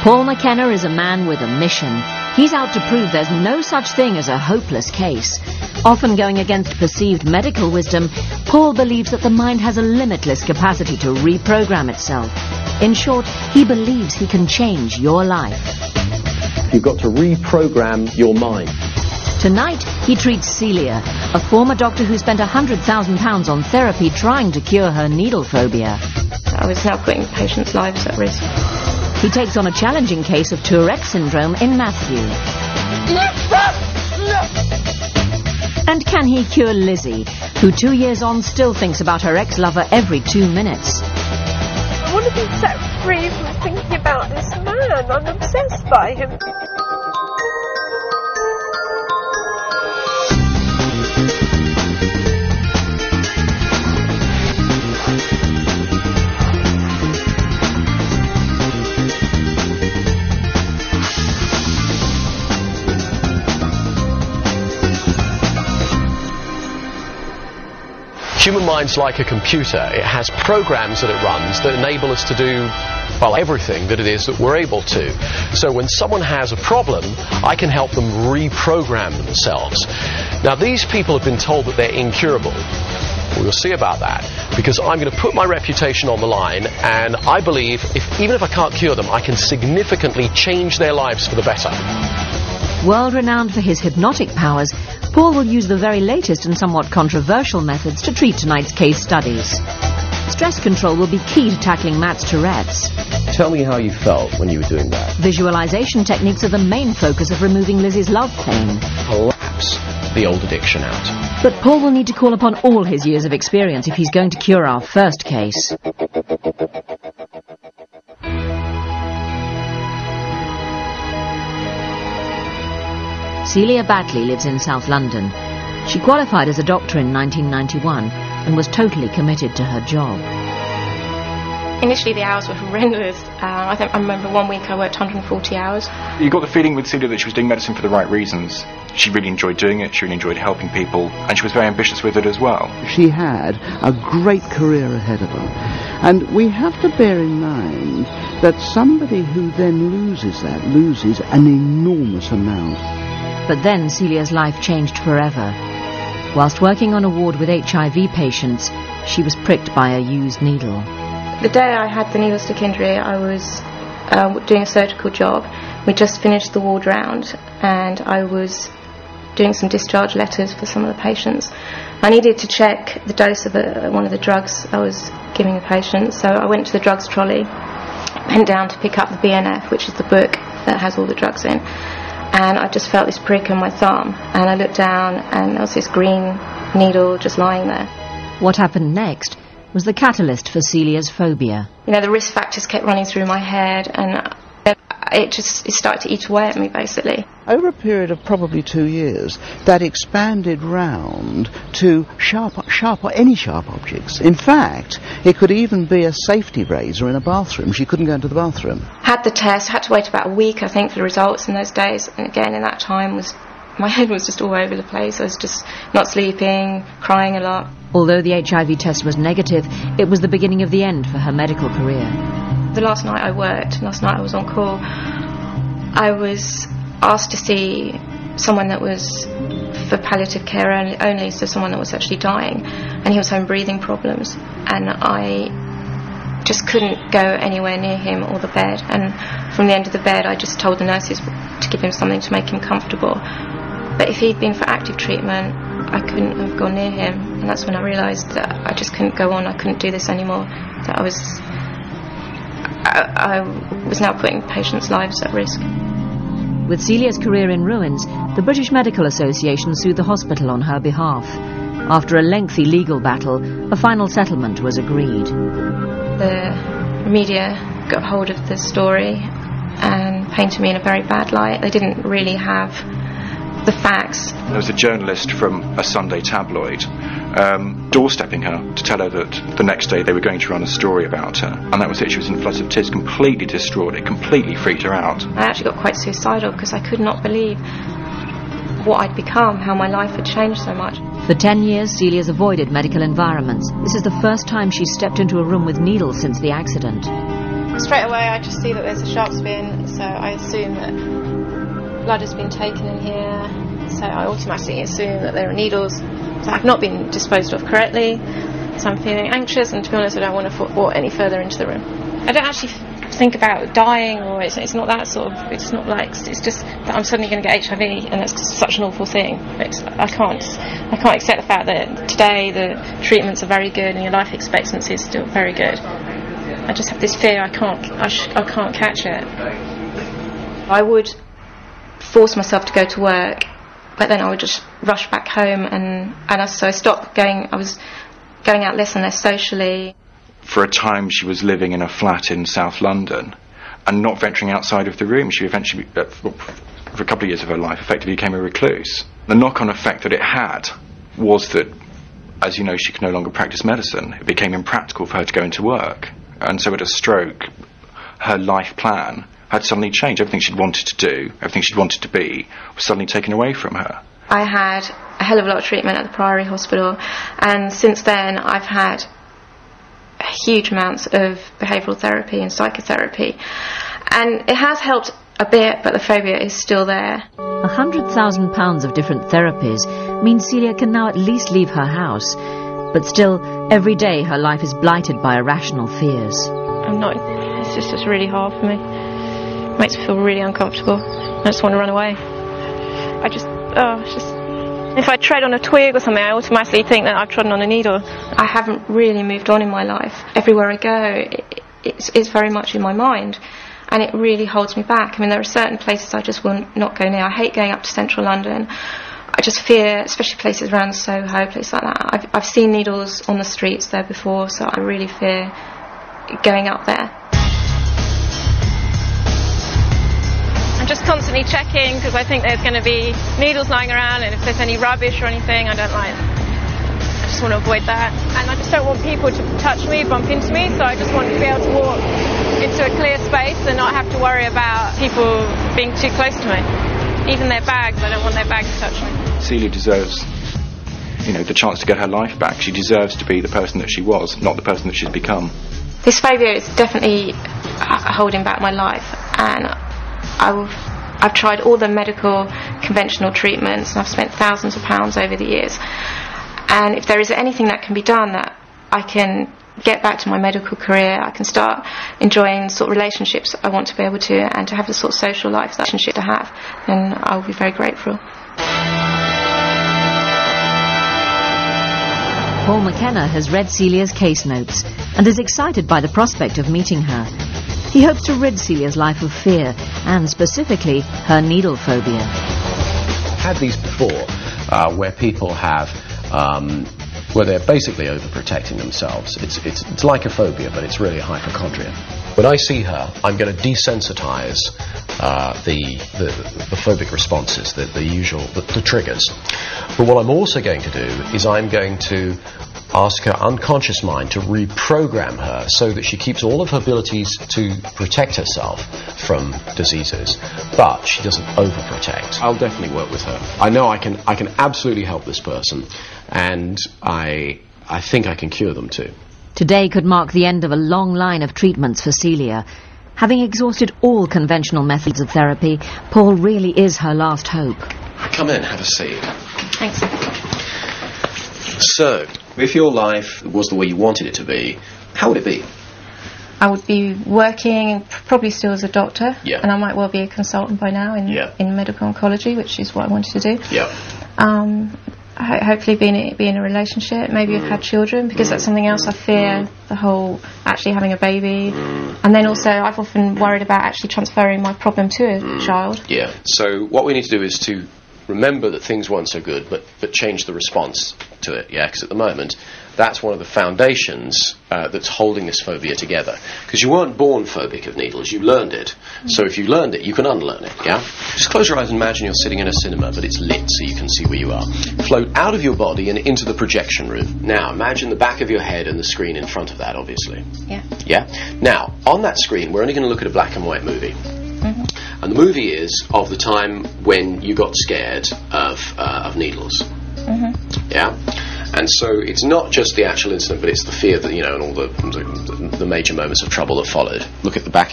Paul Mckenna is a man with a mission. He's out to prove there's no such thing as a hopeless case. Often going against perceived medical wisdom, Paul believes that the mind has a limitless capacity to reprogram itself. In short, he believes he can change your life. You've got to reprogram your mind. Tonight, he treats Celia, a former doctor who spent £100,000 on therapy trying to cure her needle phobia. I was now putting patients' lives at risk. He takes on a challenging case of Tourette syndrome in Matthew. And can he cure Lizzie, who 2 years on still thinks about her ex-lover every 2 minutes? I want to be set free from thinking about this man. I'm obsessed by him. Human mind's like a computer. It has programs that it runs that enable us to do, well, everything that it is that we're able to. So when someone has a problem, I can help them reprogram themselves. Now, these people have been told that they're incurable. We'll see about that, because I'm going to put my reputation on the line, and I believe even if I can't cure them, I can significantly change their lives for the better. World-renowned for his hypnotic powers, Paul will use the very latest and somewhat controversial methods to treat tonight's case studies. Stress control will be key to tackling Matt's Tourette's. Tell me how you felt when you were doing that. Visualization techniques are the main focus of removing Lizzie's love pain. Collapse the old addiction out. But Paul will need to call upon all his years of experience if he's going to cure our first case. Celia Batley lives in South London. She qualified as a doctor in 1991 and was totally committed to her job. Initially the hours were horrendous. I remember 1 week I worked 140 hours. You got the feeling with Celia that she was doing medicine for the right reasons. She really enjoyed doing it, she really enjoyed helping people, and she was very ambitious with it as well. She had a great career ahead of her. And we have to bear in mind that somebody who then loses that loses an enormous amount. But then Celia's life changed forever. Whilst working on a ward with HIV patients, she was pricked by a used needle. The day I had the needle stick injury, I was doing a surgical job. We just finished the ward round, and I was doing some discharge letters for some of the patients. I needed to check the dose of one of the drugs I was giving the patient, so I went to the drugs trolley, went down to pick up the BNF, which is the book that has all the drugs in. And I just felt this prick on my thumb, and I looked down and there was this green needle just lying there. What happened next was the catalyst for Celia's phobia. You know, the risk factors kept running through my head, and it started to eat away at me, basically. Over a period of probably 2 years, that expanded round to any sharp objects. In fact, it could even be a safety razor in a bathroom. She couldn't go into the bathroom. Had the test, had to wait about a week, I think, for the results in those days. And again, in that time, my head was just all over the place. I was just not sleeping, crying a lot. Although the HIV test was negative, it was the beginning of the end for her medical career. The last night I worked, last night I was on call, I was asked to see someone that was for palliative care only, so someone that was actually dying, and he was having breathing problems, and I just couldn't go anywhere near him or the bed, and from the end of the bed I just told the nurses to give him something to make him comfortable. But if he'd been for active treatment, I couldn't have gone near him, and that's when I realised that I just couldn't go on, I couldn't do this anymore, that I was now putting patients' lives at risk. With Celia's career in ruins, the British Medical Association sued the hospital on her behalf. After a lengthy legal battle, a final settlement was agreed. The media got hold of the story and painted me in a very bad light. They didn't really have the facts. There was a journalist from a Sunday tabloid doorstepping her to tell her that the next day they were going to run a story about her, and that was it. She was in floods of tears, completely distraught. It completely freaked her out. I actually got quite suicidal because I could not believe what I'd become, how my life had changed so much. For 10 years, Celia's avoided medical environments. This is the first time she's stepped into a room with needles since the accident. Straight away I just see that there's a sharp spin, so I assume that blood has been taken in here, so I automatically assume that there are needles, so I've not been disposed of correctly, so I'm feeling anxious, and to be honest I don't want to walk any further into the room. I don't actually think about dying, or it's not that sort of, it's not like, it's just that I'm suddenly going to get HIV, and that's such an awful thing. I can't accept the fact that today the treatments are very good and your life expectancy is still very good. I just have this fear I can't catch it. I would force myself to go to work, but then I would just rush back home, so I stopped going. I was going out less and less socially. For a time she was living in a flat in South London and not venturing outside of the room. She eventually, for a couple of years of her life, effectively became a recluse. The knock-on effect that it had was that, as you know, she could no longer practice medicine. It became impractical for her to go into work. And so at a stroke, her life plan had suddenly changed. Everything she'd wanted to do, everything she'd wanted to be, was suddenly taken away from her. I had a hell of a lot of treatment at the Priory Hospital, and since then I've had huge amounts of behavioural therapy and psychotherapy, and it has helped a bit, but the phobia is still there. £100,000 of different therapies means Celia can now at least leave her house, but still, every day her life is blighted by irrational fears. It's just really hard for me. It makes me feel really uncomfortable. I just want to run away. If I tread on a twig or something, I automatically think that I've trodden on a needle. I haven't really moved on in my life. Everywhere I go, it's very much in my mind, and it really holds me back. I mean, there are certain places I just will not go near. I hate going up to central London. I just fear, especially places around Soho, places like that. I've seen needles on the streets there before, so I really fear going up there. I'm just constantly checking because I think there's going to be needles lying around, and if there's any rubbish or anything, I just want to avoid that. And I just don't want people to touch me, bump into me, so I just want to be able to walk into a clear space and not have to worry about people being too close to me. Even their bags, I don't want their bags to touch me. Celia deserves, the chance to get her life back. She deserves to be the person that she was, not the person that she's become. This phobia is definitely holding back my life, and I've tried all the medical conventional treatments, and I've spent thousands of pounds over the years. And if there is anything that can be done that I can get back to my medical career, I can start enjoying the sort of relationships I want to be able to, and to have the sort of social life that I should have, then I'll be very grateful. Paul Mckenna has read Celia's case notes and is excited by the prospect of meeting her. He hopes to rid Celia's life of fear, and specifically her needle phobia. I've had these before, where people have, where they're basically overprotecting themselves. It's like a phobia, but it's really a hypochondria. When I see her, I'm going to desensitize the phobic responses, the usual, the triggers. But what I'm also going to do is I'm going to ask her unconscious mind to reprogram her so that she keeps all of her abilities to protect herself from diseases, but she doesn't overprotect. I'll definitely work with her. I know I can absolutely help this person, and I think I can cure them too. Today could mark the end of a long line of treatments for Celia. Having exhausted all conventional methods of therapy, Paul really is her last hope. Come in, have a seat. Thanks. So, if your life was the way you wanted it to be, how would it be? I would be working, probably still as a doctor, Yeah. and I might well be a consultant by now in medical oncology, which is what I wanted to do. Yeah. Hopefully be in a relationship, maybe have had children, because that's something else I fear, the whole actually having a baby. And then also I've often worried about actually transferring my problem to a child. Yeah. So what we need to do is to remember that things weren't so good, but change the response to it, yeah? Because at the moment, that's one of the foundations that's holding this phobia together. Because you weren't born phobic of needles, you learned it. So if you learned it, you can unlearn it, yeah? Just close your eyes and imagine you're sitting in a cinema, but it's lit so you can see where you are. Float out of your body and into the projection room. Now, imagine the back of your head and the screen in front of that, obviously. Yeah. Yeah? Now, on that screen, we're only going to look at a black and white movie. Mm-hmm. And the movie is of the time when you got scared of needles. Mm-hmm. Yeah? And so it's not just the actual incident, but it's the fear that, and all the major moments of trouble that followed. Look at the back of